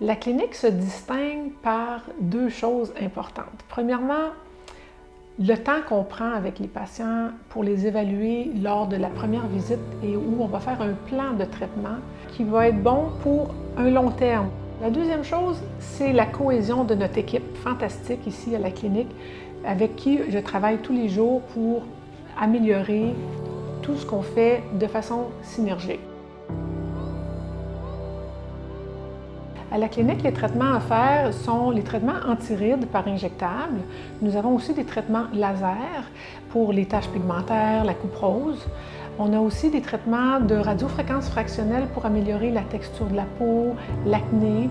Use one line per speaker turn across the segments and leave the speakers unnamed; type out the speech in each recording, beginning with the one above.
La clinique se distingue par deux choses importantes. Premièrement, le temps qu'on prend avec les patients pour les évaluer lors de la première visite et où on va faire un plan de traitement qui va être bon pour un long terme. La deuxième chose, c'est la cohésion de notre équipe fantastique ici à la clinique avec qui je travaille tous les jours pour améliorer tout ce qu'on fait de façon synergique. À la clinique, les traitements à faire sont les traitements anti-rides par injectable. Nous avons aussi des traitements laser pour les taches pigmentaires, la coupe rose. On a aussi des traitements de radiofréquence fractionnelle pour améliorer la texture de la peau, l'acné.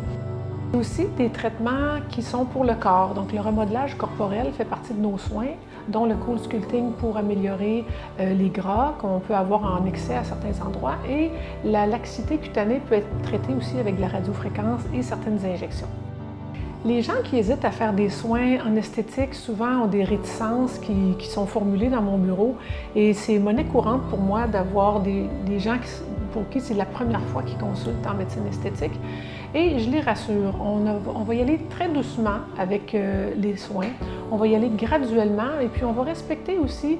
Aussi des traitements qui sont pour le corps. Donc le remodelage corporel fait partie de nos soins, dont le cool sculpting pour améliorer les gras qu'on peut avoir en excès à certains endroits. Et la laxité cutanée peut être traitée aussi avec de la radiofréquence et certaines injections. Les gens qui hésitent à faire des soins en esthétique souvent ont des réticences qui sont formulées dans mon bureau et c'est monnaie courante pour moi d'avoir des gens pour qui c'est la première fois qu'ils consultent en médecine esthétique. Et je les rassure, on va y aller très doucement avec les soins, on va y aller graduellement et puis on va respecter aussi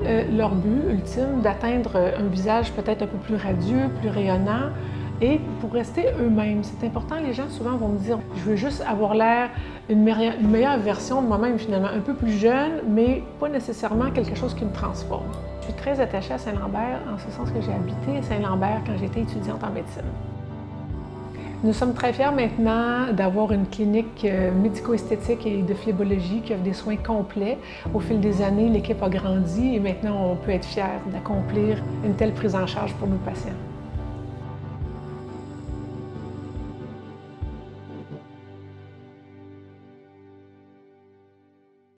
leur but ultime d'atteindre un visage peut-être un peu plus radieux, plus rayonnant, et pour rester eux-mêmes. C'est important, les gens souvent vont me dire « je veux juste avoir l'air une meilleure version de moi-même finalement, un peu plus jeune, mais pas nécessairement quelque chose qui me transforme ». Je suis très attachée à Saint-Lambert, en ce sens que j'ai habité à Saint-Lambert quand j'étais étudiante en médecine. Nous sommes très fiers maintenant d'avoir une clinique médico-esthétique et de phlébologie qui offre des soins complets. Au fil des années, l'équipe a grandi et maintenant on peut être fiers d'accomplir une telle prise en charge pour nos patients.